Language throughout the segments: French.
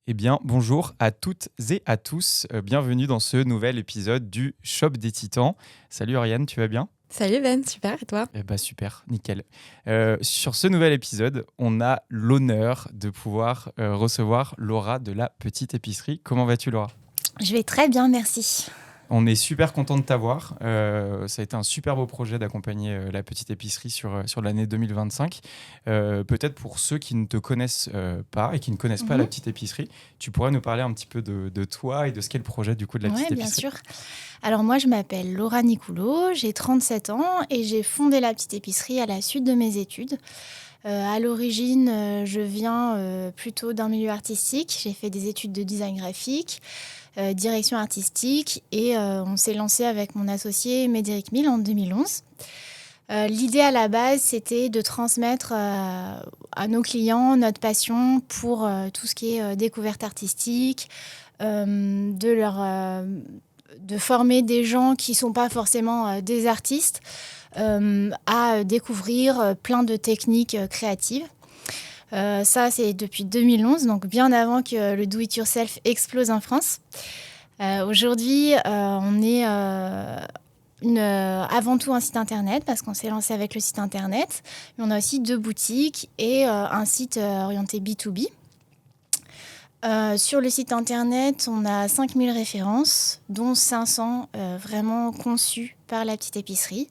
Eh bien, bonjour à toutes et à tous. Bienvenue dans ce nouvel épisode du Shop des Titans. Salut Ariane, tu vas bien? Salut Ben, super, et toi? Eh bah super, nickel. Sur ce nouvel épisode, on a l'honneur de pouvoir recevoir Laura de la Petite Épicerie. Comment vas-tu, Laura? Je vais très bien, merci. On est super content de t'avoir. Ça a été un super beau projet d'accompagner la Petite Épicerie sur l'année 2025. Peut-être pour ceux qui ne te connaissent pas et qui ne connaissent pas la Mhm. Petite Épicerie, tu pourrais nous parler un petit peu de toi et de ce qu'est le projet du coup de la Ouais, Petite bien Épicerie. sûr. Alors moi, je m'appelle Laura Nicoulot, j'ai 37 ans et j'ai fondé la petite épicerie à la suite de mes études. À l'origine, je viens plutôt d'un milieu artistique. J'ai fait des études de design graphique, direction artistique et on s'est lancé avec mon associé Médéric Mille en 2011. L'idée à la base, c'était de transmettre à nos clients notre passion pour tout ce qui est découverte artistique, de former des gens qui ne sont pas forcément des artistes à découvrir plein de techniques créatives. Ça, c'est depuis 2011, donc bien avant que le do-it-yourself explose en France. Aujourd'hui, on est avant tout un site internet parce qu'on s'est lancé avec le site internet. Mais on a aussi 2 boutiques et un site orienté B2B. Sur le site internet, on a 5000 références, dont 500 vraiment conçues par la petite épicerie.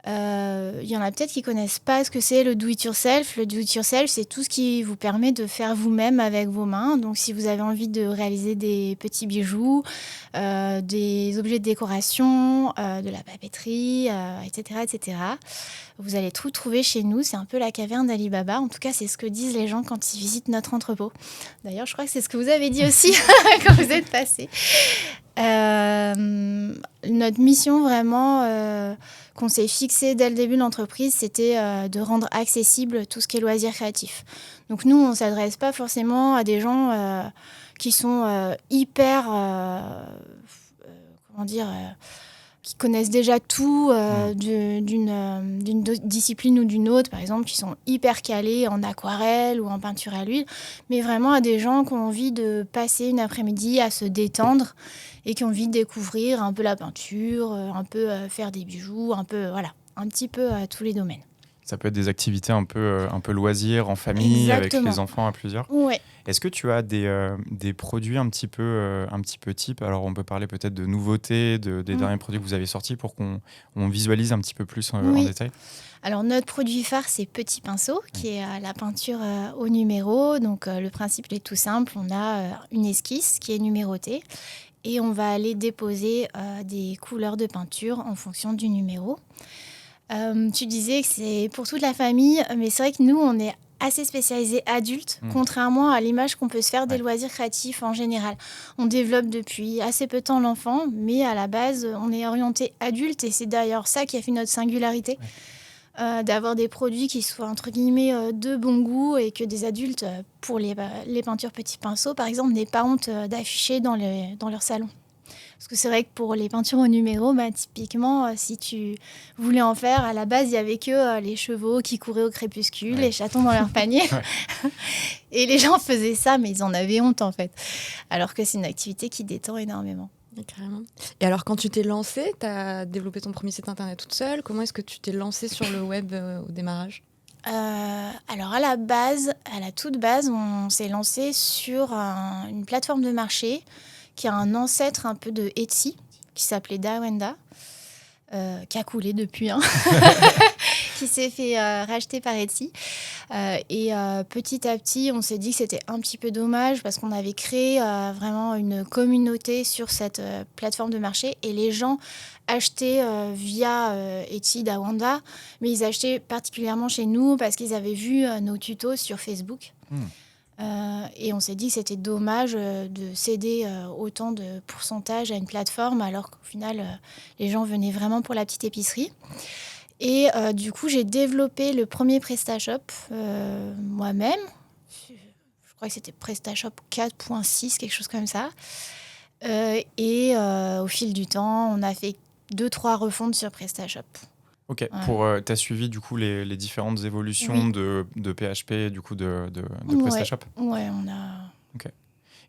Il y en a peut-être qui ne connaissent pas ce que c'est le do-it-yourself. Le do-it-yourself, c'est tout ce qui vous permet de faire vous-même avec vos mains. Donc, si vous avez envie de réaliser des petits bijoux, des objets de décoration, de la papeterie, etc., etc., vous allez tout trouver chez nous. C'est un peu la caverne d'Ali Baba. En tout cas, c'est ce que disent les gens quand ils visitent notre entrepôt. D'ailleurs, je crois que c'est ce que vous avez dit aussi quand vous êtes passé. Notre mission vraiment qu'on s'est fixée dès le début de l'entreprise, c'était de rendre accessible tout ce qui est loisirs créatifs. Donc nous, on ne s'adresse pas forcément à des gens qui sont hyper, comment dire, qui connaissent déjà tout d'une discipline ou d'une autre, par exemple, qui sont hyper calés en aquarelle ou en peinture à l'huile, mais vraiment à des gens qui ont envie de passer une après-midi à se détendre et qui ont envie de découvrir un peu la peinture, un peu faire des bijoux, un peu, voilà, un petit peu à tous les domaines. Ça peut être des activités un peu loisirs, en famille, avec les Exactement. enfants à plusieurs. Ouais. Est-ce que tu as des produits un petit peu type? Alors, on peut parler peut-être de nouveautés, des Mm. derniers produits que vous avez sortis pour qu'on visualise un petit peu plus en Oui. détail. Alors, notre produit phare, c'est Petit Pinceau, qui est la peinture au numéro. Donc, le principe est tout simple. On a une esquisse qui est numérotée et on va aller déposer des couleurs de peinture en fonction du numéro. Tu disais que c'est pour toute la famille, mais c'est vrai que nous, on est assez spécialisé adulte, contrairement à l'image qu'on peut se faire des loisirs créatifs en général. On développe depuis assez peu de temps l'enfant, mais à la base, on est orienté adulte et c'est d'ailleurs ça qui a fait notre singularité. D'avoir des produits qui soient entre guillemets de bon goût et que des adultes, pour les peintures petits pinceaux par exemple, n'aient pas honte d'afficher dans leur salon. Parce que c'est vrai que pour les peintures au numéro, typiquement, si tu voulais en faire, à la base, il n'y avait que les chevaux qui couraient au crépuscule, les chatons dans leur panier. Et les gens faisaient ça, mais ils en avaient honte en fait. Alors que c'est une activité qui détend énormément. Carrément. Et alors, quand tu t'es lancée, tu as développé ton premier site internet toute seule. Comment est-ce que tu t'es lancée sur le web au démarrage? Alors à la base, à la toute base, on s'est lancé sur une plateforme de marché qui a un ancêtre un peu de Etsy, qui s'appelait Dawenda, qui a coulé depuis, qui s'est fait racheter par Etsy. Et petit à petit, on s'est dit que c'était un petit peu dommage parce qu'on avait créé vraiment une communauté sur cette plateforme de marché et les gens achetaient via Etsy Dawanda, mais ils achetaient particulièrement chez nous parce qu'ils avaient vu nos tutos sur Facebook. Et on s'est dit que c'était dommage de céder autant de pourcentage à une plateforme alors qu'au final, les gens venaient vraiment pour la petite épicerie. Et du coup, j'ai développé le premier PrestaShop moi-même. Je crois que c'était PrestaShop 4.6, quelque chose comme ça. Et au fil du temps, on a fait 2-3 refontes sur PrestaShop. Ok, tu as suivi du coup les différentes évolutions de PHP, du coup de PrestaShop. Ouais, on a... Ok.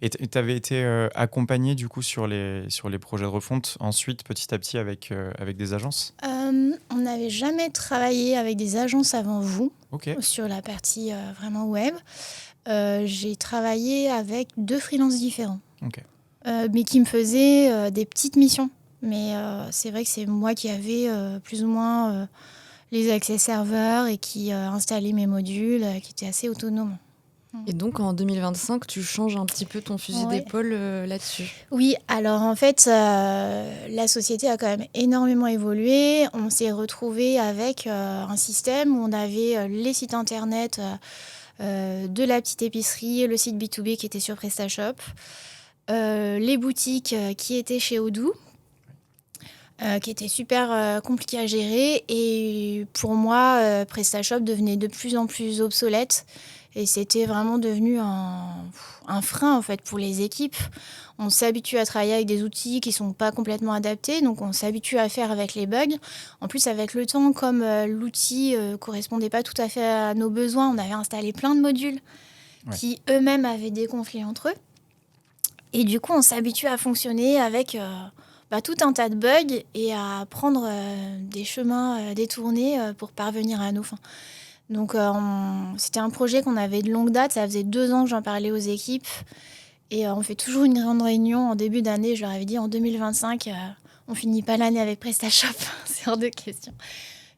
Et tu avais été accompagné du coup sur les projets de refonte ensuite petit à petit avec des agences? On n'avait jamais travaillé avec des agences avant vous Ok. sur la partie vraiment web. J'ai travaillé avec 2 freelances différents, Ok. mais qui me faisaient des petites missions. Mais c'est vrai que c'est moi qui avais plus ou moins les accès serveurs et qui installait mes modules, qui était assez autonome. Et donc en 2025, tu changes un petit peu ton fusil Ouais. d'épaule là-dessus. Oui, alors en fait, la société a quand même énormément évolué. On s'est retrouvé avec un système où on avait les sites internet de la petite épicerie, le site B2B qui était sur PrestaShop, les boutiques qui étaient chez Odoo, qui étaient super compliquées à gérer. Et pour moi, PrestaShop devenait de plus en plus obsolète. Et c'était vraiment devenu un frein en fait pour les équipes. On s'habitue à travailler avec des outils qui ne sont pas complètement adaptés, donc on s'habitue à faire avec les bugs. En plus, avec le temps, comme l'outil ne correspondait pas tout à fait à nos besoins, on avait installé plein de modules qui eux-mêmes avaient des conflits entre eux. Et du coup, on s'habitue à fonctionner avec tout un tas de bugs et à prendre des chemins détournés pour parvenir à nos fins. Donc, c'était un projet qu'on avait de longue date. Ça faisait 2 ans que j'en parlais aux équipes. Et on fait toujours une grande réunion en début d'année. Je leur avais dit en 2025, on finit pas l'année avec PrestaShop. C'est hors de question.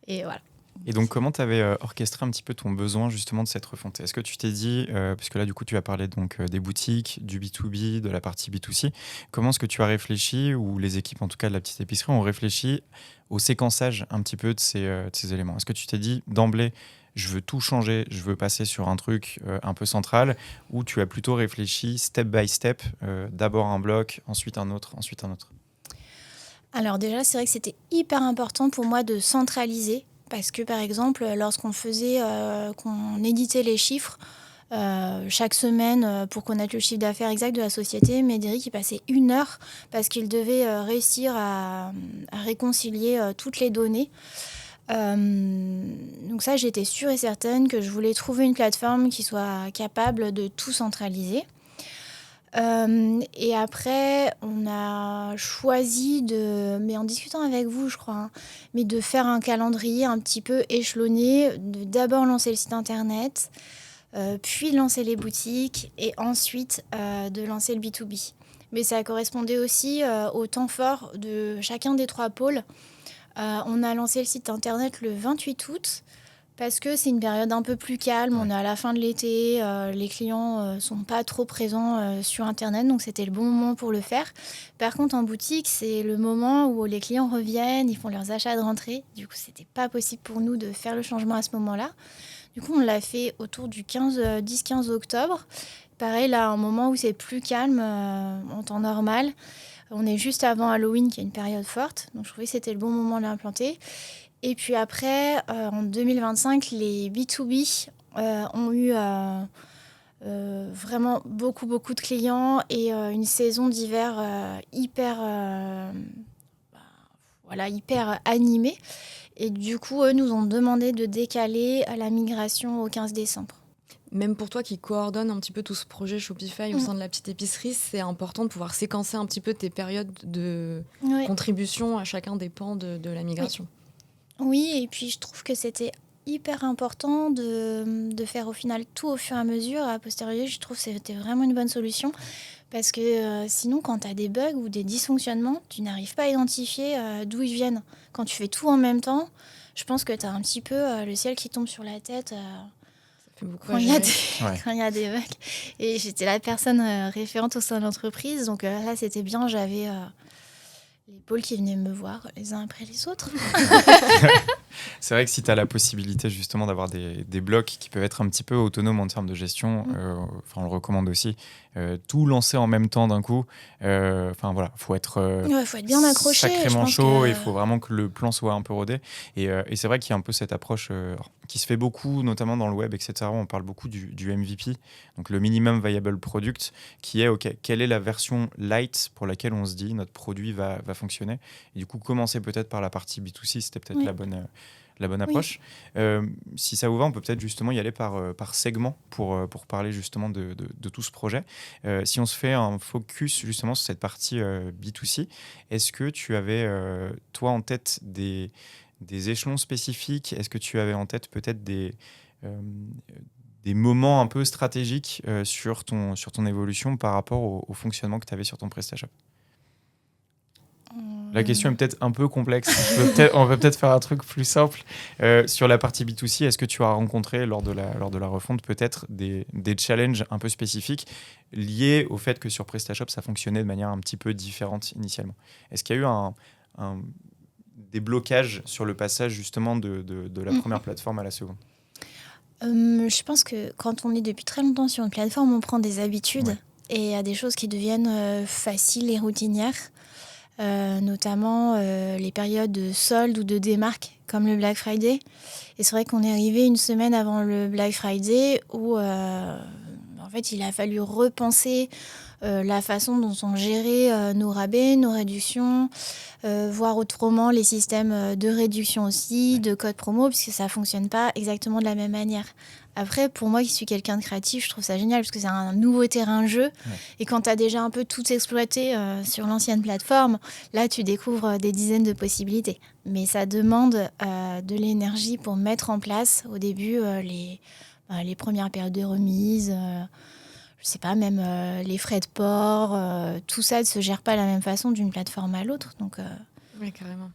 Et voilà. Et donc, comment tu avais orchestré un petit peu ton besoin justement de cette refonte? Est-ce que tu t'es dit, puisque là, du coup, tu as parlé donc, des boutiques, du B2B, de la partie B2C, comment est-ce que tu as réfléchi, ou les équipes en tout cas de la petite épicerie ont réfléchi au séquençage un petit peu de ces éléments? Est-ce que tu t'es dit d'emblée, je veux tout changer, je veux passer sur un truc un peu central, ou tu as plutôt réfléchi step by step, d'abord un bloc, ensuite un autre, ensuite un autre? Alors déjà, c'est vrai que c'était hyper important pour moi de centraliser. Parce que par exemple, lorsqu'on qu'on éditait les chiffres, chaque semaine, pour connaître le chiffre d'affaires exact de la société, Médéric, il passait 1 heure parce qu'il devait réussir à réconcilier toutes les données. Donc ça, j'étais sûre et certaine que je voulais trouver une plateforme qui soit capable de tout centraliser. Et après, on a choisi mais en discutant avec vous, je crois, mais de faire un calendrier un petit peu échelonné, de d'abord lancer le site internet, puis de lancer les boutiques et ensuite de lancer le B2B. Mais ça correspondait aussi au temps fort de chacun des 3 pôles. On a lancé le site internet le 28 août. Parce que c'est une période un peu plus calme, on est à la fin de l'été, les clients sont pas trop présents sur Internet, donc c'était le bon moment pour le faire. Par contre, en boutique, c'est le moment où les clients reviennent, ils font leurs achats de rentrée. Du coup, c'était pas possible pour nous de faire le changement à ce moment-là. Du coup, on l'a fait autour du 10-15 octobre. Pareil, là, un moment où c'est plus calme, en temps normal. On est juste avant Halloween, qui est une période forte, donc je trouvais que c'était le bon moment de l'implanter. Et puis après, en 2025, les B2B ont eu vraiment beaucoup de clients et une saison d'hiver hyper animée. Et du coup, eux nous ont demandé de décaler la migration au 15 décembre. Même pour toi qui coordonne un petit peu tout ce projet Shopify au sein de la petite épicerie, c'est important de pouvoir séquencer un petit peu tes périodes de contribution à chacun des pans de la migration. Oui, et puis je trouve que c'était hyper important de faire au final tout au fur et à mesure. A posteriori, je trouve que c'était vraiment une bonne solution. Parce que sinon, quand tu as des bugs ou des dysfonctionnements, tu n'arrives pas à identifier d'où ils viennent. Quand tu fais tout en même temps, je pense que tu as un petit peu le ciel qui tombe sur la tête quand il y a des bugs. Et j'étais la personne référente au sein de l'entreprise. Donc là, c'était bien, j'avais les pôles qui venaient me voir les uns après les autres. C'est vrai que si tu as la possibilité justement d'avoir des blocs qui peuvent être un petit peu autonomes en termes de gestion, on le recommande aussi. Tout lancer en même temps d'un coup, faut être bien accroché, sacrément chaud, il faut vraiment que le plan soit un peu rodé. Et c'est vrai qu'il y a un peu cette approche qui se fait beaucoup, notamment dans le web, etc. On parle beaucoup du MVP, donc le Minimum Viable Product, qui est quelle est la version light pour laquelle on se dit notre produit va fonctionner. Et du coup, commencer peut-être par la partie B2C, c'était peut-être la bonne approche. Si ça vous va, on peut peut-être justement y aller par segment pour parler justement de tout ce projet. Si on se fait un focus justement sur cette partie B2C, est-ce que tu avais, toi, en tête des échelons spécifiques? Est-ce que tu avais en tête peut-être des moments un peu stratégiques sur ton évolution par rapport au fonctionnement que tu avais sur ton PrestaShop? La question est peut-être un peu complexe. On va peut-être faire un truc plus simple. Sur la partie B2C, est-ce que tu as rencontré lors de la refonte peut-être des challenges un peu spécifiques liés au fait que sur PrestaShop, ça fonctionnait de manière un petit peu différente initialement? Est-ce qu'il y a eu des blocages sur le passage justement de la première plateforme à la seconde? Je pense que quand on est depuis très longtemps sur une plateforme, on prend des habitudes et il y a des choses qui deviennent faciles et routinières. Notamment les périodes de soldes ou de démarques comme le Black Friday. Et c'est vrai qu'on est arrivé une semaine avant le Black Friday où en fait il a fallu repenser la façon dont on gérait nos rabais, nos réductions, voir autrement les systèmes de réduction aussi, de code promo, puisque ça ne fonctionne pas exactement de la même manière. Après, pour moi qui suis quelqu'un de créatif, je trouve ça génial parce que c'est un nouveau terrain de jeu. Ouais. Et quand tu as déjà un peu tout exploité sur l'ancienne plateforme, là, tu découvres des dizaines de possibilités. Mais ça demande de l'énergie pour mettre en place, au début, les premières périodes de remise, je sais pas, même les frais de port, tout ça ne se gère pas de la même façon d'une plateforme à l'autre. Donc, oui, carrément.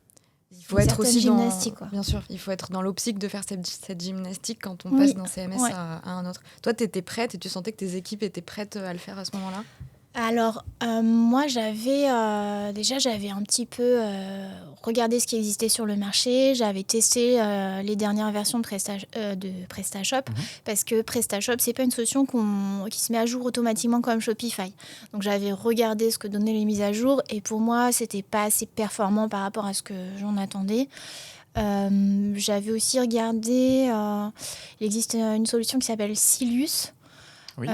Il faut être aussi gymnastique, quoi. Bien sûr, il faut être dans l'optique de faire cette gymnastique quand on passe d'un CMS à un autre. Toi, tu étais prête et tu sentais que tes équipes étaient prêtes à le faire à ce moment-là? Alors, moi, j'avais un petit peu regardé ce qui existait sur le marché. J'avais testé les dernières versions de PrestaShop parce que PrestaShop, c'est pas une solution qui se met à jour automatiquement comme Shopify. Donc, j'avais regardé ce que donnaient les mises à jour et pour moi, c'était pas assez performant par rapport à ce que j'en attendais. J'avais aussi regardé, il existe une solution qui s'appelle Silius. Oui.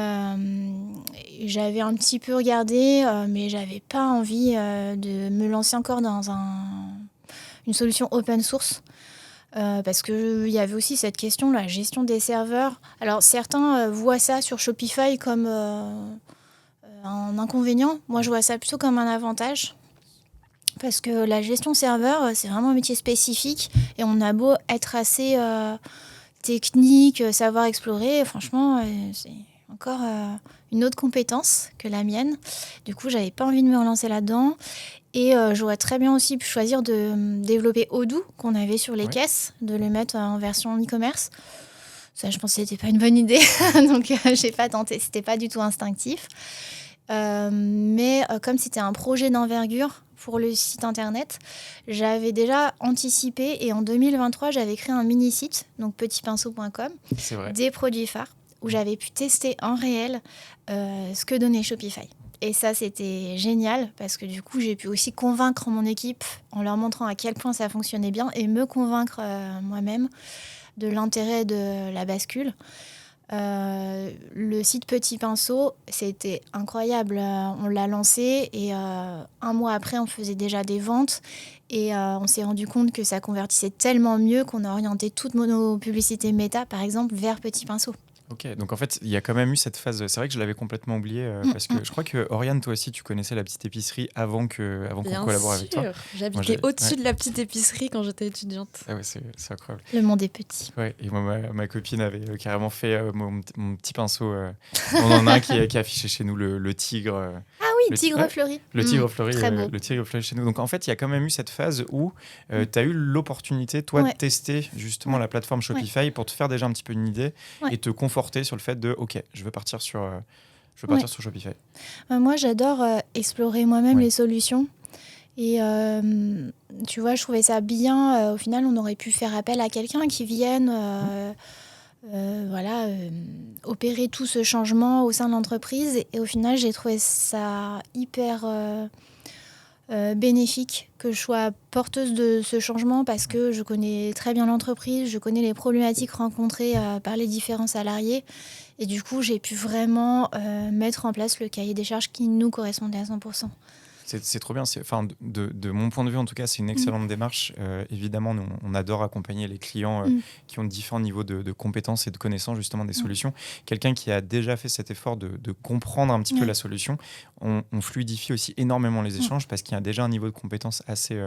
J'avais un petit peu regardé, mais j'avais pas envie de me lancer encore dans une solution open source. Parce qu'il y avait aussi cette question, la gestion des serveurs. Alors certains voient ça sur Shopify comme un inconvénient. Moi, je vois ça plutôt comme un avantage. Parce que la gestion serveur, c'est vraiment un métier spécifique. Et on a beau être assez technique, savoir explorer. Franchement, c'est encore une autre compétence que la mienne. Du coup, j'avais pas envie de me relancer là-dedans. Et j'aurais très bien aussi pu choisir de développer Odoo, qu'on avait sur les caisses, de le mettre en version e-commerce. Ça, je pense que c'était pas une bonne idée. Donc, j'ai pas tenté. C'était pas du tout instinctif. Mais comme c'était un projet d'envergure pour le site internet, j'avais déjà anticipé. Et en 2023, j'avais créé un mini-site, donc petitpinceau.com, des produits phares, où j'avais pu tester en réel ce que donnait Shopify. Et ça, c'était génial parce que du coup, j'ai pu aussi convaincre mon équipe en leur montrant à quel point ça fonctionnait bien et me convaincre moi-même de l'intérêt de la bascule. Le site Petit Pinceau, c'était incroyable. On l'a lancé et un mois après, on faisait déjà des ventes. Et on s'est rendu compte que ça convertissait tellement mieux qu'on a orienté toutes nos publicités méta, par exemple, vers Petit Pinceau. Ok, donc en fait, il y a quand même eu cette phase. C'est vrai que je l'avais complètement oublié parce que je crois que Oriane, toi aussi, tu connaissais la petite épicerie avant qu'on collabore avec toi. J'habitais au-dessus de la petite épicerie quand j'étais étudiante. Ah ouais, c'est incroyable. Le monde est petit. Ouais, et moi, ma copine avait carrément fait mon petit pinceau. On en a un qui affichait chez nous le tigre. Ah oui, tigre fleuri. Le tigre fleuri, le tigre fleuri chez nous. Donc en fait, il y a quand même eu cette phase où tu as eu l'opportunité, toi, de tester justement la plateforme Shopify pour te faire déjà un petit peu une idée et te conforter sur le fait de OK, je veux partir sur Shopify. Moi, j'adore explorer moi-même les solutions. Et tu vois, je trouvais ça bien. Au final, on aurait pu faire appel à quelqu'un qui vienne opérer tout ce changement au sein de l'entreprise. Et au final, j'ai trouvé ça hyper bénéfique que je sois porteuse de ce changement parce que je connais très bien l'entreprise, je connais les problématiques rencontrées par les différents salariés. Et du coup, j'ai pu vraiment mettre en place le cahier des charges qui nous correspondait à 100%. C'est trop bien. De mon point de vue, en tout cas, c'est une excellente démarche. Évidemment, nous, on adore accompagner les clients qui ont différents niveaux de compétences et de connaissances justement des solutions. Quelqu'un qui a déjà fait cet effort de comprendre un petit peu la solution, on fluidifie aussi énormément les échanges parce qu'il y a déjà un niveau de compétence assez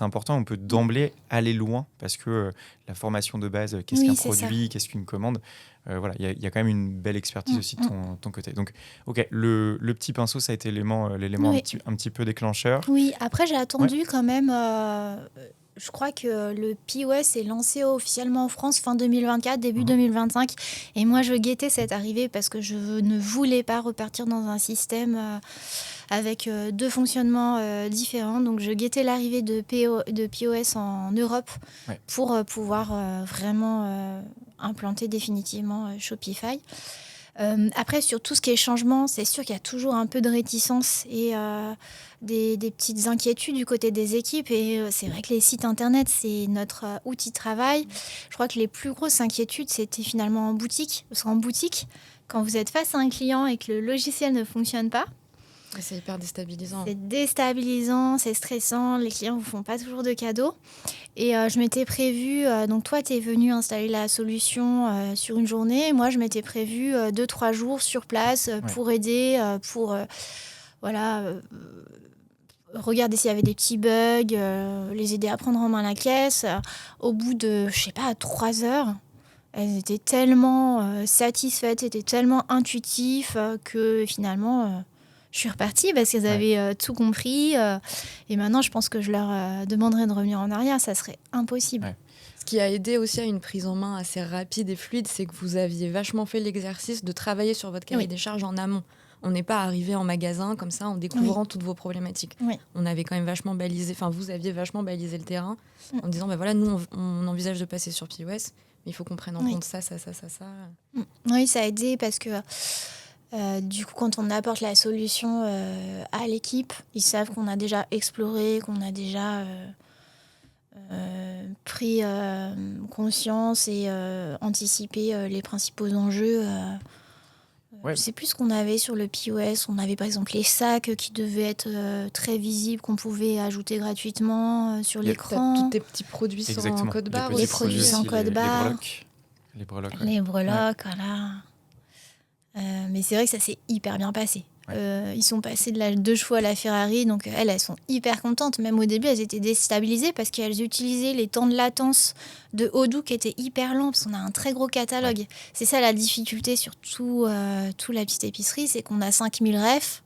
important. On peut d'emblée aller loin parce que la formation de base, qu'est-ce qu'un produit, qu'est-ce qu'une commande, voilà, il y a quand même une belle expertise aussi de ton côté. Donc, ok, le petit pinceau, ça a été l'élément un petit peu déclencheur. Oui, après, j'ai attendu quand même. Je crois que le POS est lancé officiellement en France fin 2024, début 2025. Et moi, je guettais cette arrivée parce que je ne voulais pas repartir dans un système avec deux fonctionnements différents. Donc, je guettais l'arrivée de POS en Europe pour pouvoir vraiment implanter définitivement Shopify. Après, sur tout ce qui est changement, c'est sûr qu'il y a toujours un peu de réticence et des petites inquiétudes du côté des équipes. Et c'est vrai que les sites internet, c'est notre outil de travail. Je crois que les plus grosses inquiétudes, c'était finalement en boutique. Parce qu'en boutique, quand vous êtes face à un client et que le logiciel ne fonctionne pas, c'est hyper déstabilisant. C'est déstabilisant, c'est stressant. Les clients ne vous font pas toujours de cadeaux. Et je m'étais prévu, donc toi, tu es venu installer la solution sur une journée. Moi, je m'étais prévu 2-3 jours sur place pour aider, pour regarder s'il y avait des petits bugs, les aider à prendre en main la caisse. Au bout de, 3 heures, elles étaient tellement satisfaites, c'était tellement intuitif que finalement... je suis repartie parce qu'elles avaient tout compris. Et maintenant, je pense que je leur demanderais de revenir en arrière. Ça serait impossible. Ouais. Ce qui a aidé aussi à une prise en main assez rapide et fluide, c'est que vous aviez vachement fait l'exercice de travailler sur votre cahier des charges en amont. On n'est pas arrivé en magasin comme ça en découvrant toutes vos problématiques. Oui. On avait quand même vachement balisé, vous aviez vachement balisé le terrain en disant, voilà, nous, on envisage de passer sur POS, mais il faut qu'on prenne en compte ça. Oui, ça a aidé parce que... du coup, quand on apporte la solution à l'équipe, ils savent qu'on a déjà exploré, qu'on a déjà pris conscience et anticipé les principaux enjeux. C'est plus ce qu'on avait sur le POS. On avait par exemple les sacs qui devaient être très visibles, qu'on pouvait ajouter gratuitement sur l'écran. Tous tes petits produits sans code barre. Les produits sans code barre. Les breloques. Les breloques, voilà. Mais c'est vrai que ça s'est hyper bien passé. Ils sont passés de la 2 chevaux à la Ferrari, donc elles sont hyper contentes. Même au début, elles étaient déstabilisées parce qu'elles utilisaient les temps de latence de Odoo qui étaient hyper lents, parce qu'on a un très gros catalogue. Ouais. C'est ça la difficulté sur tout la petite épicerie, c'est qu'on a 5000 refs.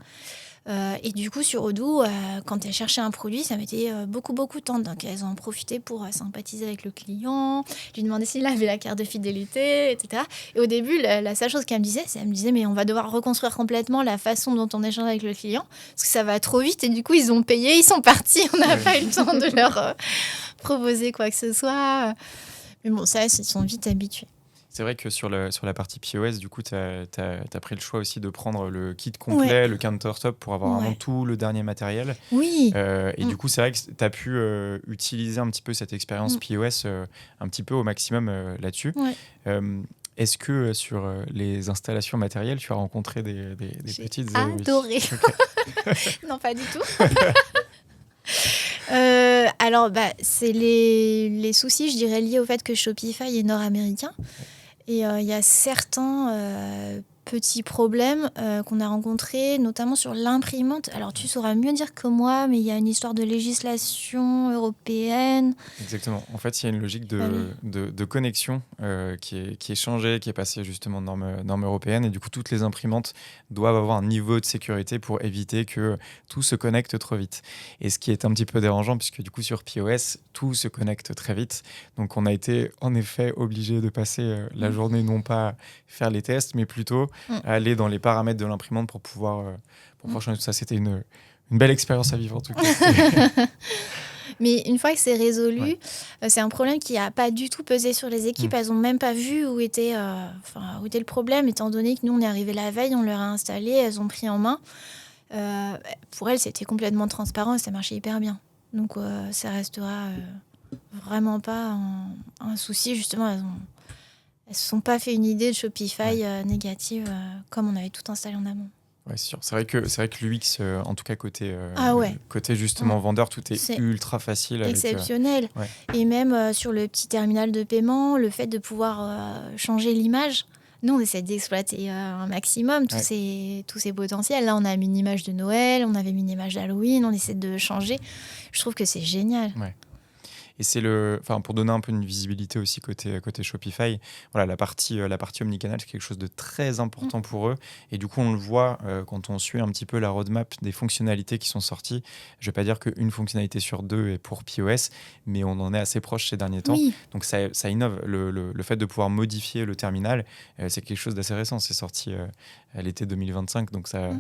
Et du coup, sur Odoo, quand elles cherchaient un produit, ça mettait beaucoup de temps. Donc, elles en profitaient pour sympathiser avec le client, lui demander s'il avait la carte de fidélité, etc. Et au début, la seule chose qu'elle me disait, mais on va devoir reconstruire complètement la façon dont on échange avec le client, parce que ça va trop vite. Et du coup, ils ont payé, ils sont partis. On n'a pas eu le temps de leur proposer quoi que ce soit. Mais bon, ça, ils sont vite habitués. C'est vrai que sur la partie POS, du coup, tu as pris le choix aussi de prendre le kit complet, le countertop, pour avoir vraiment tout le dernier matériel. Oui. Et du coup, c'est vrai que tu as pu utiliser un petit peu cette expérience POS un petit peu au maximum là-dessus. Ouais. Est-ce que sur les installations matérielles, tu as rencontré des petites... J'ai adoré. Non, pas du tout. Alors, c'est les soucis, je dirais, liés au fait que Shopify est nord-américain. Et il y a certains petits problèmes qu'on a rencontrés, notamment sur l'imprimante. Alors, tu sauras mieux dire que moi, mais il y a une histoire de législation européenne. Exactement. En fait, il y a une logique de connexion qui est changée, qui est passée justement de normes européennes. Et du coup, toutes les imprimantes doivent avoir un niveau de sécurité pour éviter que tout se connecte trop vite. Et ce qui est un petit peu dérangeant, puisque du coup, sur POS, tout se connecte très vite. Donc, on a été en effet obligé de passer la journée, non pas faire les tests, mais plutôt aller dans les paramètres de l'imprimante pour pouvoir changer tout ça. C'était une belle expérience à vivre en tout cas. Mais une fois que c'est résolu, c'est un problème qui n'a pas du tout pesé sur les équipes. Elles n'ont même pas vu où était le problème, étant donné que nous, on est arrivé la veille, on leur a installé, elles ont pris en main. Pour elles, c'était complètement transparent et ça marchait hyper bien. Donc, ça restera vraiment pas un souci. Justement, elles ne se sont pas fait une idée de Shopify négative comme on avait tout installé en amont. Ouais, c'est sûr. C'est vrai que l'UX, en tout cas côté, côté justement vendeur, tout est ultra facile. Exceptionnel. Et même sur le petit terminal de paiement, le fait de pouvoir changer l'image. Nous, on essaie d'exploiter un maximum tous ces potentiels. Là, on a mis une image de Noël, on avait mis une image d'Halloween, on essaie de changer. Je trouve que c'est génial. Ouais. Et c'est pour donner un peu une visibilité aussi côté Shopify, voilà, la partie omnicanal, c'est quelque chose de très important pour eux. Et du coup, on le voit quand on suit un petit peu la roadmap des fonctionnalités qui sont sorties. Je ne vais pas dire qu'une fonctionnalité sur 2 est pour POS, mais on en est assez proche ces derniers temps. Donc ça innove. Le fait de pouvoir modifier le terminal, c'est quelque chose d'assez récent. C'est sorti à l'été 2025, donc ça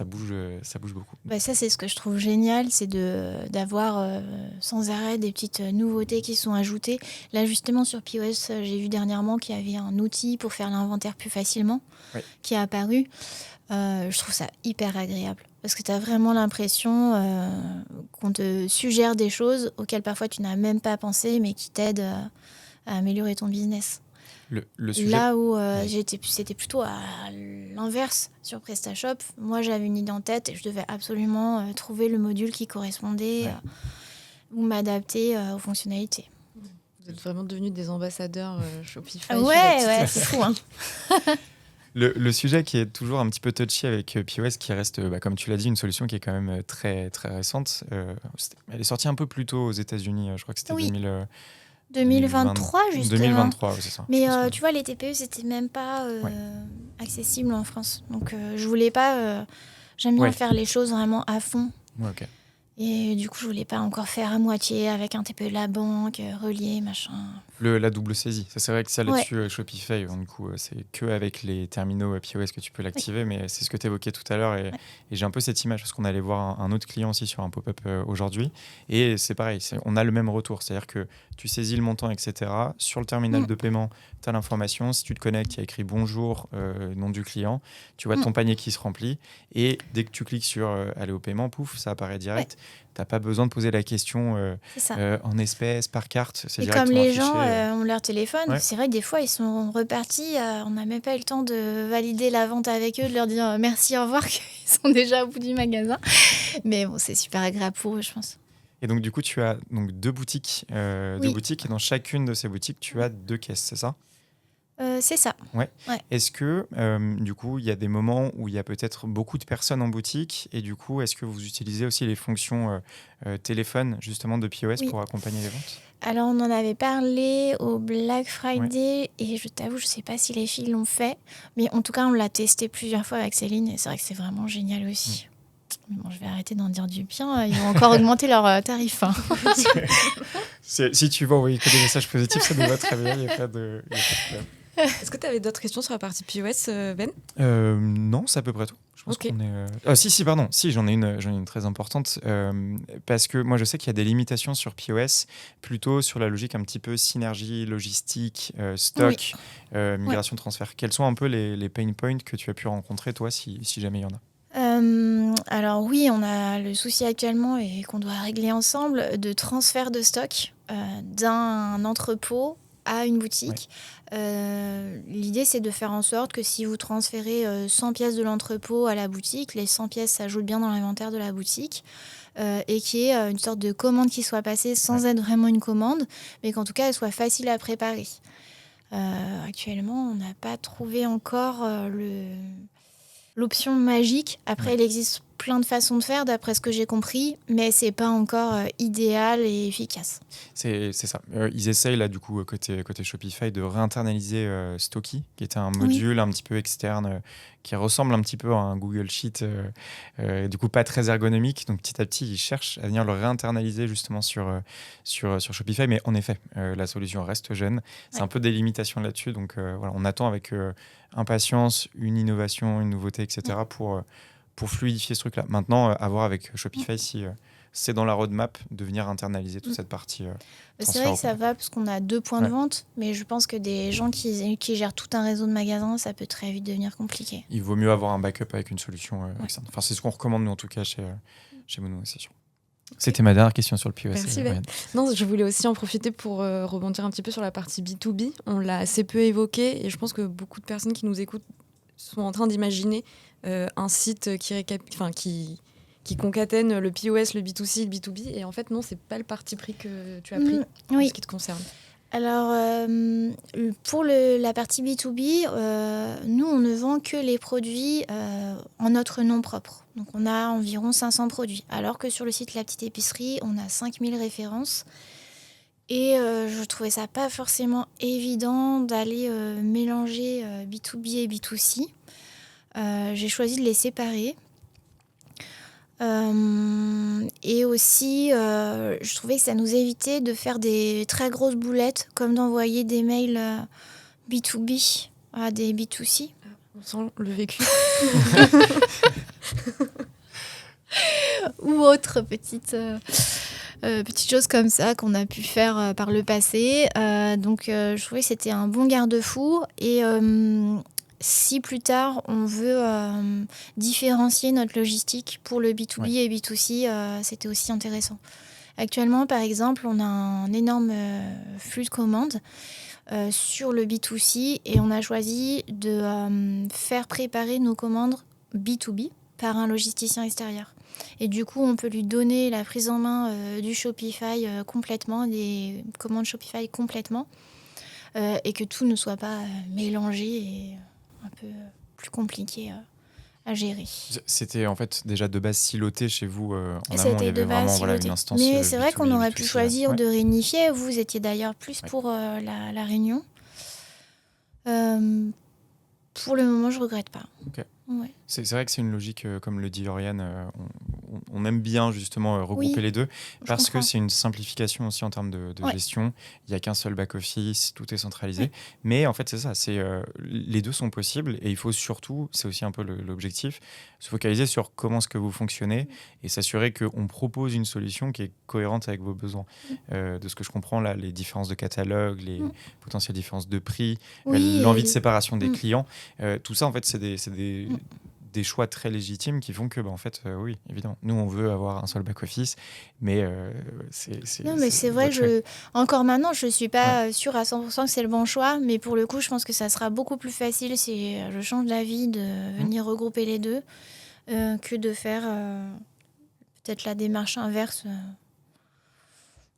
bouge beaucoup. Ça, c'est ce que je trouve génial, c'est d'avoir sans arrêt des petites nouveautés qui sont ajoutées. Là, justement, sur POS, j'ai vu dernièrement qu'il y avait un outil pour faire l'inventaire plus facilement qui est apparu. Je trouve ça hyper agréable parce que tu as vraiment l'impression qu'on te suggère des choses auxquelles parfois tu n'as même pas pensé, mais qui t'aident à améliorer ton business. Le sujet... Là où c'était plutôt à l'inverse sur PrestaShop. Moi, j'avais une idée en tête et je devais absolument trouver le module qui correspondait ou m'adapter aux fonctionnalités. Vous êtes vraiment devenus des ambassadeurs Shopify. Ouais, c'est fou. Hein. Le sujet qui est toujours un petit peu touchy avec POS, qui reste, comme tu l'as dit, une solution qui est quand même très, très récente. Elle est sortie un peu plus tôt aux États-Unis, je crois que c'était 2023, justement. 2023, c'est ça. Mais tu vois, les TPE, c'était même pas accessible en France. Donc, je voulais pas... j'aime bien faire les choses vraiment à fond. Ouais, ok. Et du coup, je voulais pas encore faire à moitié avec un TPE de la banque, relié, machin. La double saisie. Ça, c'est vrai que ça, là-dessus, Shopify, du coup, c'est qu'avec les terminaux POS que tu peux l'activer, mais c'est ce que tu évoquais tout à l'heure. Et j'ai un peu cette image, parce qu'on allait voir un autre client aussi sur un pop-up aujourd'hui. Et c'est pareil, on a le même retour. C'est-à-dire que tu saisis le montant, etc. Sur le terminal de paiement, tu as l'information. Si tu te connectes, il y a écrit bonjour, nom du client. Tu vois ton panier qui se remplit. Et dès que tu cliques sur aller au paiement, pouf, ça apparaît direct. Tu n'as pas besoin de poser la question en espèces, par carte. Et comme les gens ont leur téléphone, c'est vrai que des fois, ils sont repartis. On n'a même pas eu le temps de valider la vente avec eux, de leur dire merci, au revoir, qu'ils sont déjà au bout du magasin. Mais bon, c'est super agréable pour eux, je pense. Et donc, du coup, tu as deux boutiques. Et dans chacune de ces boutiques, tu as 2 caisses, c'est ça ? C'est ça. Ouais. Est-ce que, du coup, il y a des moments où il y a peut-être beaucoup de personnes en boutique et du coup, est-ce que vous utilisez aussi les fonctions téléphone, justement, de POS pour accompagner les ventes ? Alors, on en avait parlé au Black Friday et je t'avoue, je ne sais pas si les filles l'ont fait, mais en tout cas, on l'a testé plusieurs fois avec Céline et c'est vrai que c'est vraiment génial aussi. Bon, je vais arrêter d'en dire du bien, ils vont encore augmenter leurs tarifs. Hein. Si tu veux envoyer que des messages positifs, ça nous va très bien, il n'y a pas de problème. Est-ce que tu avais d'autres questions sur la partie POS, Ben ? Non, c'est à peu près tout. Je pense qu'on est... Si, j'en ai une très importante. Parce que moi, je sais qu'il y a des limitations sur POS, plutôt sur la logique un petit peu synergie, logistique, stock, migration, transfert. Quels sont un peu les pain points que tu as pu rencontrer, toi, si jamais il y en a ? Alors oui, on a le souci actuellement et qu'on doit régler ensemble de transfert de stock d'un entrepôt à une boutique. L'idée, c'est de faire en sorte que si vous transférez 100 pièces de l'entrepôt à la boutique, les 100 pièces s'ajoutent bien dans l'inventaire de la boutique et qu'il y ait une sorte de commande qui soit passée sans être vraiment une commande, mais qu'en tout cas, elle soit facile à préparer. Actuellement, on n'a pas trouvé encore l'option magique. Après, il existe plein de façons de faire, d'après ce que j'ai compris, mais c'est pas encore idéal et efficace. C'est ça. Ils essayent, là, du coup, côté Shopify, de réinternaliser Stocky, qui était un module un petit peu externe, qui ressemble un petit peu à un Google Sheet, du coup, pas très ergonomique. Donc, petit à petit, ils cherchent à venir le réinternaliser, justement, sur Shopify. Mais en effet, la solution reste jeune. C'est un peu des limitations là-dessus. Donc, voilà, on attend avec impatience une innovation, une nouveauté, etc., pour fluidifier ce truc-là. Maintenant, à voir avec Shopify si c'est dans la roadmap de venir internaliser toute cette partie. C'est vrai que ça va parce qu'on a 2 points de vente, mais je pense que des gens qui gèrent tout un réseau de magasins, ça peut très vite devenir compliqué. Il vaut mieux avoir un backup avec une solution externe. Enfin, c'est ce qu'on recommande, nous, en tout cas, chez Mono, c'est sûr. C'était ma dernière question sur le POS. Merci, Ben. Non, je voulais aussi en profiter pour rebondir un petit peu sur la partie B2B. On l'a assez peu évoqué et je pense que beaucoup de personnes qui nous écoutent sont en train d'imaginer un site qui concatène le POS, le B2C, le B2B. Et en fait, non, c'est pas le parti pris que tu as pris en ce qui te concerne. Alors, pour la partie B2B, nous, on ne vend que les produits en notre nom propre. Donc, on a environ 500 produits. Alors que sur le site La Petite Épicerie, on a 5000 références. Et je trouvais ça pas forcément évident d'aller mélanger B2B et B2C. J'ai choisi de les séparer. Et aussi, je trouvais que ça nous évitait de faire des très grosses boulettes, comme d'envoyer des mails B2B à des B2C. On sent le vécu. Ou autre petite chose comme ça qu'on a pu faire par le passé. Donc, je trouvais que c'était un bon garde-fou. Et si plus tard, on veut différencier notre logistique pour le B2B et B2C, c'était aussi intéressant. Actuellement, par exemple, on a un énorme flux de commandes sur le B2C et on a choisi de faire préparer nos commandes B2B par un logisticien extérieur. Et du coup, on peut lui donner la prise en main du Shopify complètement, des commandes Shopify complètement, et que tout ne soit pas mélangé et un peu plus compliqué à gérer. C'était en fait déjà de base siloté chez vous en amont, il y C'était avait de base vraiment siloté. une instance. Mais c'est vrai B2B, qu'on aurait B2C, pu choisir de réunifier. Vous étiez d'ailleurs plus pour la réunion. Pour le moment, je ne regrette pas. Okay. Ouais. C'est vrai que c'est une logique, comme le dit Lauriane, on aime bien justement regrouper les deux parce que c'est une simplification aussi en termes de gestion. Il n'y a qu'un seul back-office, tout est centralisé. Mais en fait, c'est ça, les deux sont possibles et il faut surtout, c'est aussi un peu l'objectif, se focaliser sur comment est-ce que vous fonctionnez et s'assurer qu'on propose une solution qui est cohérente avec vos besoins. De ce que je comprends là, les différences de catalogue, les potentielles différences de prix, l'envie de séparation des clients, tout ça en fait c'est des choix très légitimes qui font que, en fait, oui, évidemment, nous, on veut avoir un seul back-office, mais c'est vrai, encore maintenant, je ne suis pas sûre à 100% que c'est le bon choix, mais pour le coup, je pense que ça sera beaucoup plus facile si je change d'avis de venir regrouper les deux que de faire peut-être la démarche inverse.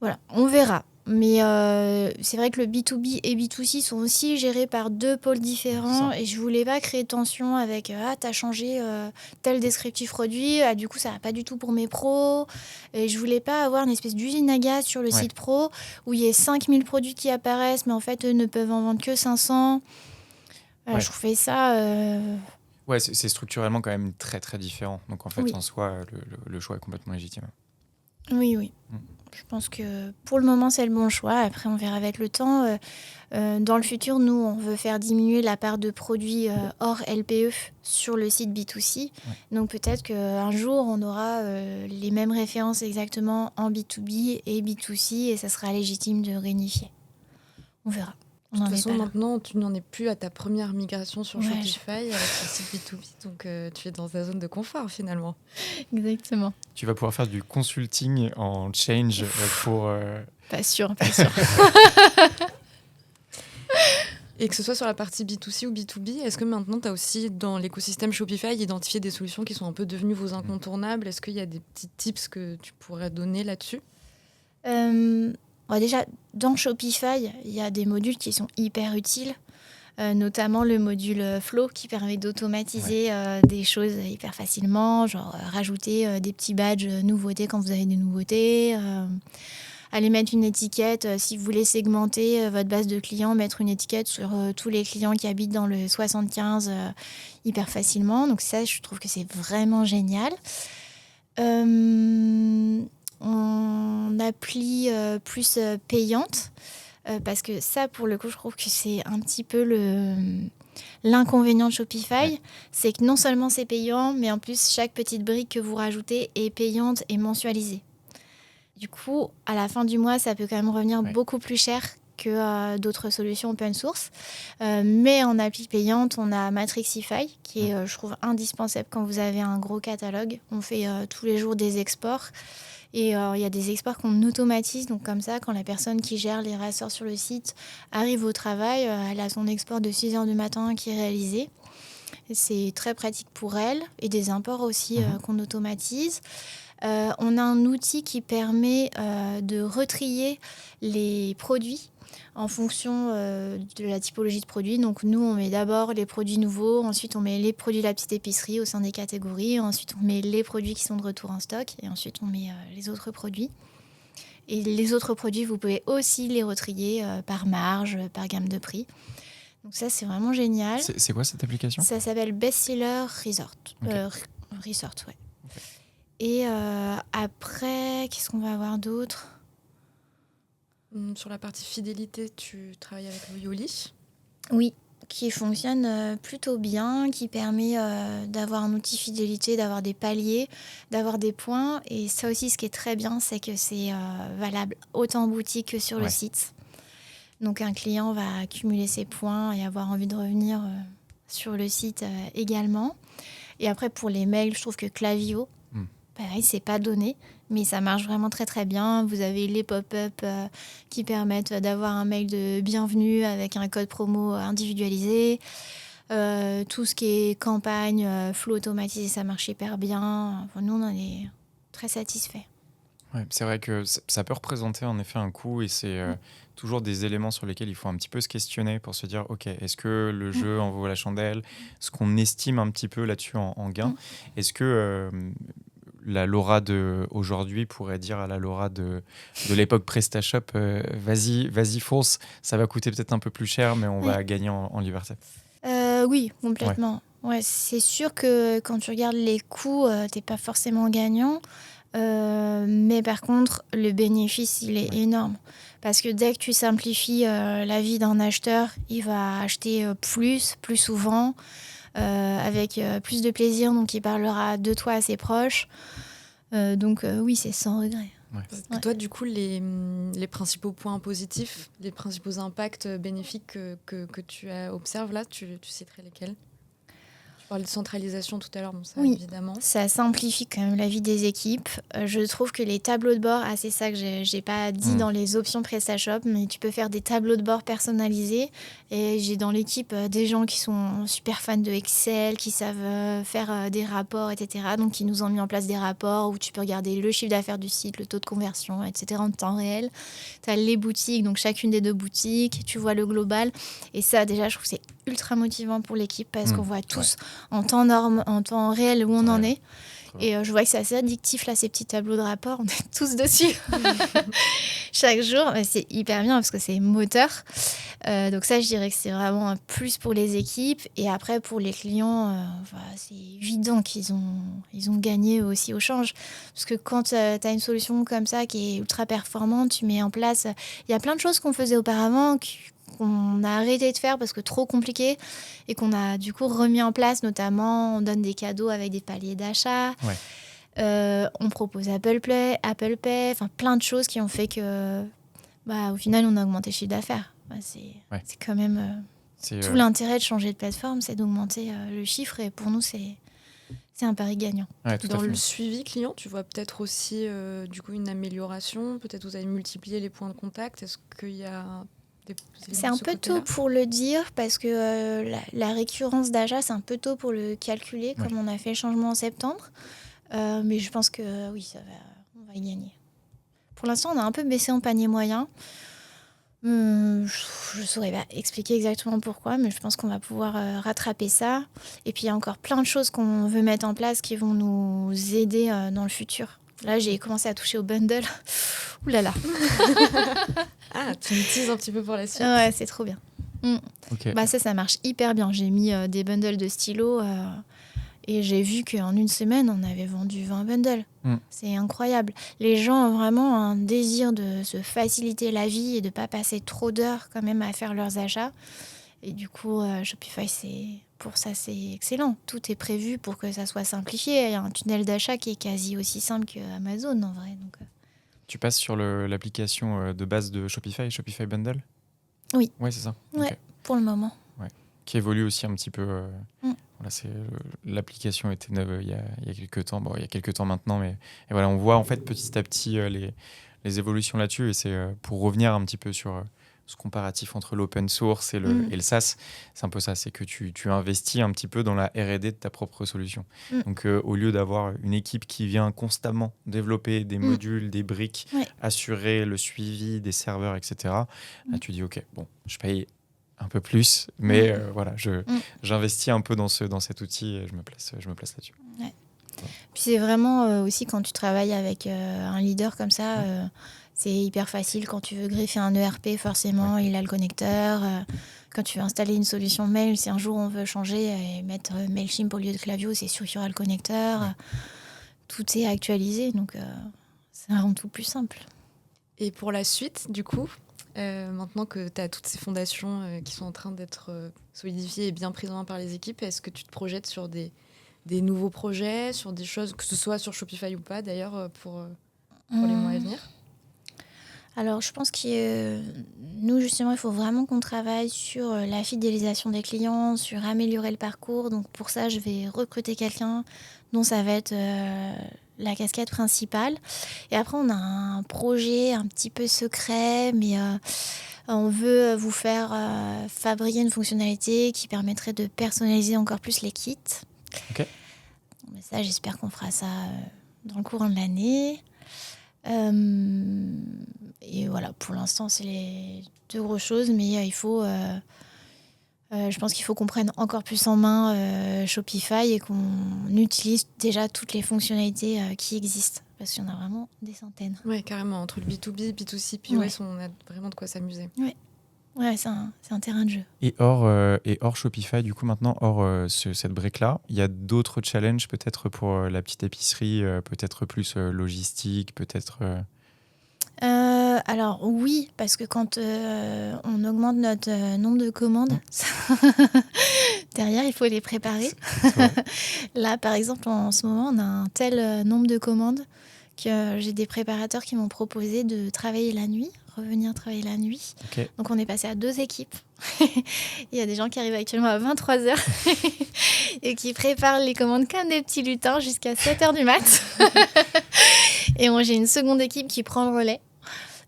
Voilà, on verra. Mais c'est vrai que le B2B et B2C sont aussi gérés par deux pôles différents et je voulais pas créer de tension avec t'as changé tel descriptif produit, du coup ça va pas du tout pour mes pros. Et je voulais pas avoir une espèce d'usine à gaz sur le site pro où il y a 5000 produits qui apparaissent mais en fait eux ne peuvent en vendre que 500. Je trouvais ça... Ouais, c'est structurellement quand même très très différent. Donc en fait en soi le choix est complètement légitime. Oui. Je pense que pour le moment, c'est le bon choix. Après, on verra avec le temps. Dans le futur, nous, on veut faire diminuer la part de produits hors LPE sur le site B2C. Donc peut-être qu'un jour, on aura les mêmes références exactement en B2B et B2C et ça sera légitime de réunifier. On verra. De toute façon, maintenant, tu n'en es plus à ta première migration sur Shopify avec le site B2B, donc tu es dans ta zone de confort finalement. Exactement. Tu vas pouvoir faire du consulting en change pour... Pas sûr. Et que ce soit sur la partie B2C ou B2B, est-ce que maintenant, tu as aussi, dans l'écosystème Shopify, identifié des solutions qui sont un peu devenues vos incontournables ? Est-ce qu'il y a des petits tips que tu pourrais donner là-dessus ? Déjà, dans Shopify, il y a des modules qui sont hyper utiles, notamment le module Flow qui permet d'automatiser des choses hyper facilement, genre rajouter des petits badges nouveautés quand vous avez des nouveautés, aller mettre une étiquette si vous voulez segmenter votre base de clients, mettre une étiquette sur tous les clients qui habitent dans le 75 hyper facilement. Donc ça, je trouve que c'est vraiment génial. En appli plus payante, parce que ça, pour le coup, je trouve que c'est un petit peu l'inconvénient de Shopify, c'est que non seulement c'est payant, mais en plus, chaque petite brique que vous rajoutez est payante et mensualisée. Du coup, à la fin du mois, ça peut quand même revenir beaucoup plus cher que d'autres solutions open source. Mais en appli payante, on a Matrixify, qui est, je trouve, indispensable quand vous avez un gros catalogue. On fait tous les jours des exports. Et il y a des exports qu'on automatise. Donc comme ça, quand la personne qui gère les rassors sur le site arrive au travail, elle a son export de 6h du matin qui est réalisé. C'est très pratique pour elles et des imports aussi qu'on automatise. On a un outil qui permet de retrier les produits en fonction de la typologie de produits. Donc nous, on met d'abord les produits nouveaux, ensuite on met les produits de la petite épicerie au sein des catégories, ensuite on met les produits qui sont de retour en stock et ensuite on met les autres produits. Et les autres produits, vous pouvez aussi les retrier par marge, par gamme de prix. Donc ça, c'est vraiment génial. C'est quoi cette application ? Ça s'appelle Bestseller Resort. Okay. Resort, ouais. Okay. Et après, qu'est-ce qu'on va avoir d'autre ? Sur la partie fidélité, tu travailles avec Yoli ? Oui, qui fonctionne plutôt bien, qui permet d'avoir un outil fidélité, d'avoir des paliers, d'avoir des points. Et ça aussi, ce qui est très bien, c'est que c'est valable autant en boutique que sur le site. Donc un client va accumuler ses points et avoir envie de revenir sur le site également. Et après, pour les mails, je trouve que Klaviyo, pareil, c'est pas donné, mais ça marche vraiment très très bien. Vous avez les pop-up qui permettent d'avoir un mail de bienvenue avec un code promo individualisé. Tout ce qui est campagne, flux automatisé, ça marche hyper bien. Enfin, nous, on en est très satisfaits. Ouais, c'est vrai que ça peut représenter en effet un coût et c'est toujours des éléments sur lesquels il faut un petit peu se questionner pour se dire ok, est-ce que le jeu en vaut la chandelle ? Ce qu'on estime un petit peu là-dessus en gain. Est-ce que la Laura d'aujourd'hui pourrait dire à la Laura de l'époque PrestaShop vas-y fonce, ça va coûter peut-être un peu plus cher mais on va gagner en liberté. Oui, complètement. Ouais, c'est sûr que quand tu regardes les coûts, t'es pas forcément gagnant. Mais par contre, le bénéfice, il est énorme. Parce que dès que tu simplifies la vie d'un acheteur, il va acheter plus souvent, avec plus de plaisir. Donc, il parlera de toi à ses proches. Donc, oui, c'est sans regret. Ouais. Toi, du coup, les principaux points positifs, les principaux impacts bénéfiques que tu observes là, tu citerais lesquels ? Tu parlais de centralisation tout à l'heure, bon, ça évidemment. Ça simplifie quand même la vie des équipes. Je trouve que les tableaux de bord, c'est ça que j'ai pas dit dans les options PrestaShop, mais tu peux faire des tableaux de bord personnalisés. Et j'ai dans l'équipe des gens qui sont super fans de Excel, qui savent faire des rapports, etc. Donc, ils nous ont mis en place des rapports où tu peux regarder le chiffre d'affaires du site, le taux de conversion, etc. en temps réel. Tu as les boutiques, donc chacune des 2 boutiques, tu vois le global. Et ça, déjà, je trouve que c'est ultra motivant pour l'équipe parce qu'on voit tous en temps réel où on en est. Et je vois que c'est assez addictif, là, ces petits tableaux de rapport. On est tous dessus chaque jour. C'est hyper bien parce que c'est moteur. Donc ça, je dirais que c'est vraiment un plus pour les équipes. Et après, pour les clients, c'est évident qu'ils ont gagné aussi au change. Parce que quand tu as une solution comme ça qui est ultra performante, tu mets en place... Il y a plein de choses qu'on faisait auparavant qu'on a arrêté de faire parce que trop compliqué et qu'on a du coup remis en place, notamment on donne des cadeaux avec des paliers d'achat, on propose Apple Pay, enfin plein de choses qui ont fait que au final on a augmenté le chiffre d'affaires. C'est quand même tout l'intérêt de changer de plateforme, c'est d'augmenter le chiffre et pour nous c'est un pari gagnant. Dans le suivi client, tu vois peut-être aussi du coup une amélioration, peut-être vous avez multiplié les points de contact, est-ce qu'il y a... C'est un peu tôt pour le dire parce que la récurrence d'achat, c'est un peu tôt pour le calculer, comme on a fait le changement en septembre. Mais je pense que oui, on va y gagner. Pour l'instant, on a un peu baissé en panier moyen. Je ne saurais pas expliquer exactement pourquoi, mais je pense qu'on va pouvoir rattraper ça. Et puis, il y a encore plein de choses qu'on veut mettre en place qui vont nous aider dans le futur. Là, j'ai commencé à toucher au bundle. Ouh là là. Tu me teases un petit peu pour la suite. Ouais, c'est trop bien. Okay. Ça marche hyper bien. J'ai mis des bundles de stylos et j'ai vu qu'en une semaine, on avait vendu 20 bundles. C'est incroyable. Les gens ont vraiment un désir de se faciliter la vie et de ne pas passer trop d'heures quand même à faire leurs achats. Et du coup, Shopify, pour ça, c'est excellent. Tout est prévu pour que ça soit simplifié. Il y a un tunnel d'achat qui est quasi aussi simple qu'Amazon, en vrai. Donc, Tu passes sur l'application de base de Shopify Bundle ? Oui. Ouais, c'est ça. Ouais, okay. Pour le moment. Ouais. Qui évolue aussi un petit peu. Voilà, l'application était neuve il y a quelques temps. Bon, il y a quelques temps maintenant, mais et voilà, on voit en fait petit à petit les évolutions là-dessus. Et c'est pour revenir un petit peu sur ce comparatif entre l'open source et le SaaS. C'est un peu ça, c'est que tu investis un petit peu dans la R&D de ta propre solution. Donc, au lieu d'avoir une équipe qui vient constamment développer des modules, des briques, assurer le suivi des serveurs, etc., là, tu dis, OK, bon, je paye un peu plus, mais voilà, j'investis un peu dans cet outil et je me place là-dessus. Ouais. Puis c'est vraiment aussi quand tu travailles avec un leader comme ça, c'est hyper facile. Quand tu veux greffer un ERP, forcément, il a le connecteur. Quand tu veux installer une solution mail, si un jour on veut changer et mettre Mailchimp au lieu de Klaviyo, c'est sûr qu'il y aura le connecteur. Tout est actualisé, donc ça rend tout plus simple. Et pour la suite, du coup, maintenant que tu as toutes ces fondations qui sont en train d'être solidifiées et bien prises en main par les équipes, est-ce que tu te projettes sur des nouveaux projets, sur des choses, que ce soit sur Shopify ou pas d'ailleurs, pour les mois à venir? Alors, je pense que nous, justement, il faut vraiment qu'on travaille sur la fidélisation des clients, sur améliorer le parcours. Donc, pour ça, je vais recruter quelqu'un dont ça va être la casquette principale. Et après, on a un projet un petit peu secret, mais on veut vous faire fabriquer une fonctionnalité qui permettrait de personnaliser encore plus les kits. Ok. Mais ça, j'espère qu'on fera ça dans le courant de l'année. Et voilà, pour l'instant, c'est les deux grosses choses, mais il faut, je pense qu'il faut qu'on prenne encore plus en main Shopify et qu'on utilise déjà toutes les fonctionnalités qui existent, parce qu'il y en a vraiment des centaines. Oui, carrément, entre le B2B, B2C, POS, on a vraiment de quoi s'amuser. Ouais, c'est un terrain de jeu. Et hors Shopify, du coup, maintenant, hors cette brique-là, il y a d'autres challenges peut-être pour la petite épicerie, peut-être plus logistique, peut-être... Alors oui, parce que quand on augmente notre nombre de commandes, derrière, il faut les préparer. Là, par exemple, en ce moment, on a un tel nombre de commandes que j'ai des préparateurs qui m'ont proposé de travailler la nuit, revenir travailler la nuit. Okay. Donc on est passé à 2 équipes. Il y a des gens qui arrivent actuellement à 23h et qui préparent les commandes comme des petits lutins jusqu'à 7h du mat. Et moi, j'ai une seconde équipe qui prend le relais.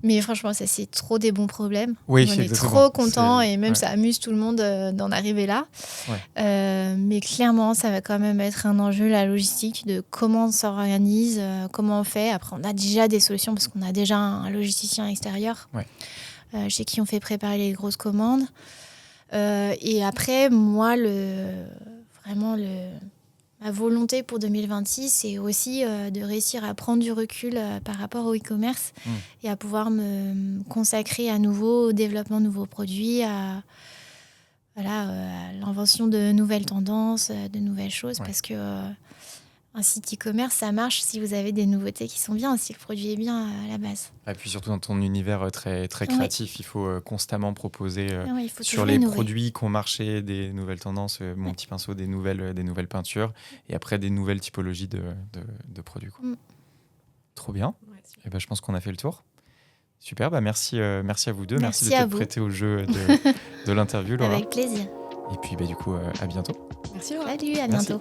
Mais franchement, ça, c'est trop des bons problèmes. Oui, on est trop contents et même ça amuse tout le monde d'en arriver là. Mais clairement, ça va quand même être un enjeu, la logistique, de comment on s'organise, comment on fait. Après, on a déjà des solutions parce qu'on a déjà un logisticien extérieur chez qui on fait préparer les grosses commandes. Et après, moi, ma volonté pour 2026, c'est aussi de réussir à prendre du recul par rapport au e-commerce et à pouvoir me consacrer à nouveau au développement de nouveaux produits, à l'invention de nouvelles tendances, de nouvelles choses. Parce que un site e-commerce, ça marche si vous avez des nouveautés qui sont bien, si le produit est bien à la base. Et puis surtout dans ton univers très, très créatif, il faut constamment proposer faut sur les produits qui ont marché des nouvelles tendances, mon petit pinceau, des nouvelles peintures et après des nouvelles typologies de produits. Quoi. Trop bien. Et je pense qu'on a fait le tour. Super, merci à vous deux. Merci de t'être prêté au jeu de l'interview, Laura. Avec plaisir. Et puis du coup, à bientôt. Merci Laura. Salut, à bientôt.